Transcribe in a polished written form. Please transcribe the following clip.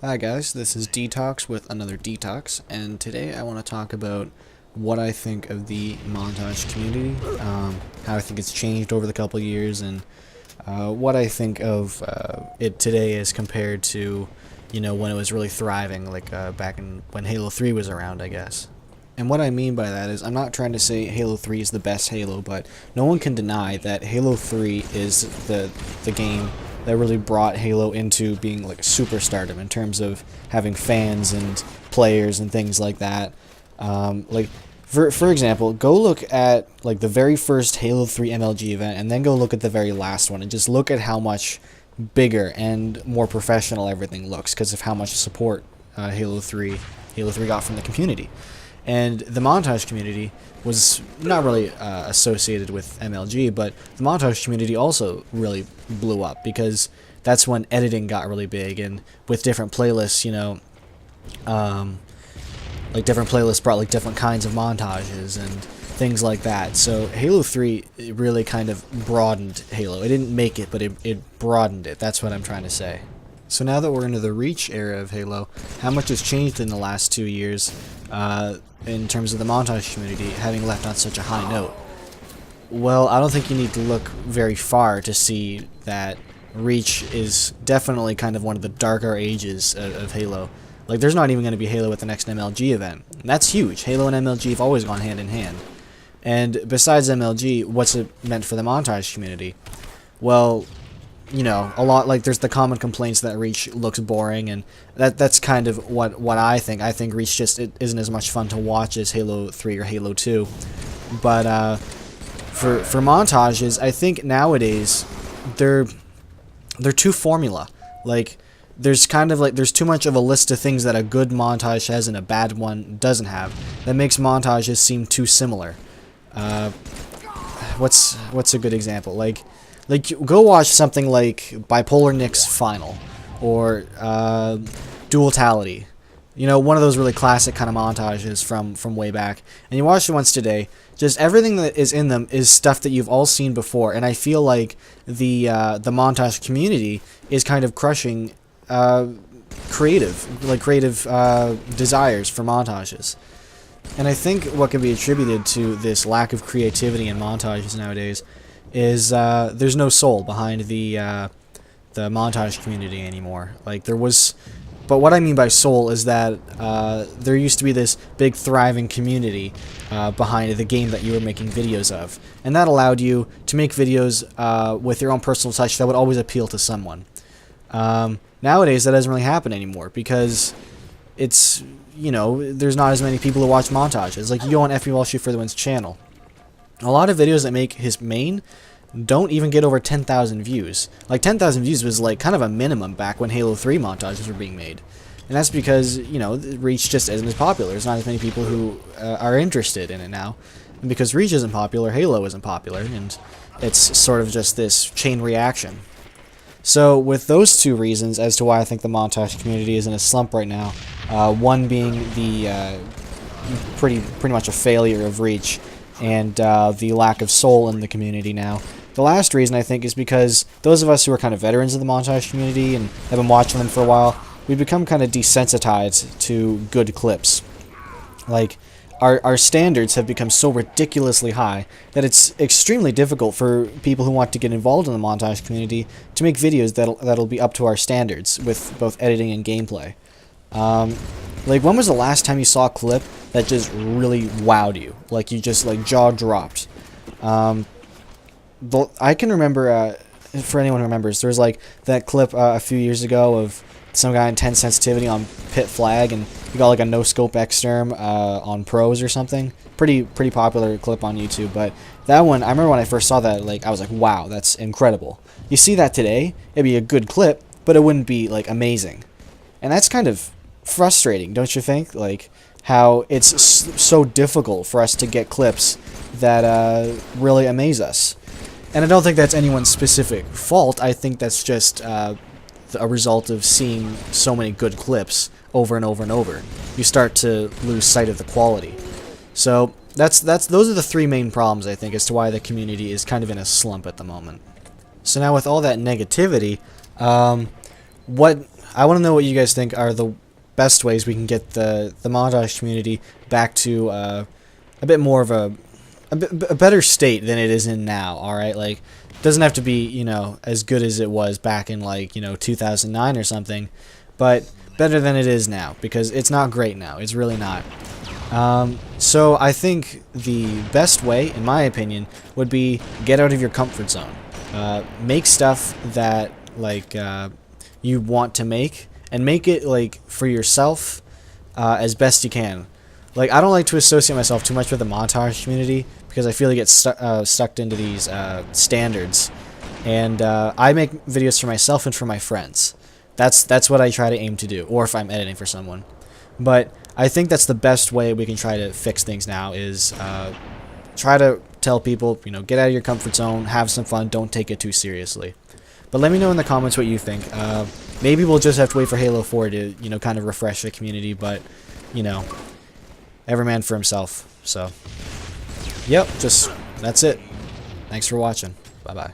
Hi guys, this is Detox with another Detox, and today I want to talk about what I think of the Montage community, how I think it's changed over the couple years, and what I think of it today as compared to, when it was really thriving, like back in when Halo 3 was around, I guess. And what I mean by that is I'm not trying to say Halo 3 is the best Halo, but no one can deny that Halo 3 is the game that really brought Halo into being like superstardom in terms of having fans and players and things like that. Like for example, go look at like the very first Halo 3 MLG event and then go look at the very last one and just look at how much bigger and more professional everything looks because of how much support Halo 3 got from the community. And the Montage community was not really associated with MLG, but the Montage community also really blew up because that's when editing got really big, and with different playlists, like different playlists brought like different kinds of montages and things like that. So Halo 3 really kind of broadened Halo. It didn't make it, but it broadened it. That's what I'm trying to say. So now that we're into the Reach era of Halo, how much has changed in the last 2 years in terms of the Montage community having left on such a high note? Well, I don't think you need to look very far to see that Reach is definitely kind of one of the darker ages of Halo. Like, there's not even going to be Halo at the next MLG event. And that's huge. Halo and MLG have always gone hand in hand. And besides MLG, what's it meant for the Montage community? Well, a lot, like, there's the common complaints that Reach looks boring, and that's kind of what I think. I think Reach just isn't as much fun to watch as Halo 3 or Halo 2. But for montages, I think nowadays they're too formula. Like, there's kind of like there's too much of a list of things that a good montage has and a bad one doesn't have. That makes montages seem too similar. What's a good example? Like go watch something like Bipolar Nick's Final or Dualtality. One of those really classic kind of montages from way back. And you watch it once today. Just everything that is in them is stuff that you've all seen before. And I feel like the montage community is kind of crushing creative desires for montages. And I think what can be attributed to this lack of creativity in montages nowadays is there's no soul behind the montage community anymore. Like there was, but what I mean by soul is that there used to be this big thriving community behind the game that you were making videos of, and that allowed you to make videos with your own personal touch that would always appeal to someone. Nowadays, that doesn't really happen anymore because it's there's not as many people who watch montages. Like you go on FB Wall Shoot for the Win's channel. A lot of videos that make his main don't even get over 10,000 views. Like 10,000 views was like kind of a minimum back when Halo 3 montages were being made. And that's because, Reach just isn't as popular. There's not as many people who are interested in it now. And because Reach isn't popular, Halo isn't popular, and it's sort of just this chain reaction. So with those two reasons as to why I think the montage community is in a slump right now, one being the pretty much a failure of Reach, and the lack of soul in the community now. The last reason, I think, is because those of us who are kind of veterans of the montage community and have been watching them for a while, we've become kind of desensitized to good clips. Like, our standards have become so ridiculously high that it's extremely difficult for people who want to get involved in the montage community to make videos that'll be up to our standards with both editing and gameplay. Like, when was the last time you saw a clip that just really wowed you? Like, you just, like, jaw dropped. I can remember, for anyone who remembers, there was, like, that clip a few years ago of some guy in 10 sensitivity on Pit Flag, and he got, like, a no-scope exterm on pros or something. Pretty popular clip on YouTube, but that one, I remember when I first saw that, like, I was like, wow, that's incredible. You see that today, it'd be a good clip, but it wouldn't be, like, amazing. And that's kind of frustrating, don't you think? Like, how it's so difficult for us to get clips that really amaze us. And I don't think that's anyone's specific fault. I think that's just a result of seeing so many good clips over and over and over. You start to lose sight of the quality. So those are the three main problems, I think, as to why the community is kind of in a slump at the moment. So now with all that negativity, what I want to know what you guys think are the best ways we can get the montage community back to a bit more of a better state than it is in now. All right, like it doesn't have to be, you know, as good as it was back in, like, you know, 2009 or something, but better than it is now, because it's not great now. It's really not. So I think the best way, in my opinion, would be get out of your comfort zone. Make stuff that, like, you want to make, and make it, like, for yourself as best you can. Like, I don't like to associate myself too much with the montage community, because I feel like it's stuck into these standards. And I make videos for myself and for my friends. That's what I try to aim to do, or if I'm editing for someone. But I think that's the best way we can try to fix things now, is try to tell people, you know, get out of your comfort zone, have some fun, don't take it too seriously. But let me know in the comments what you think. Maybe we'll just have to wait for Halo 4 to, you know, kind of refresh the community, but, you know, every man for himself. So, yep, that's it. Thanks for watching. Bye-bye.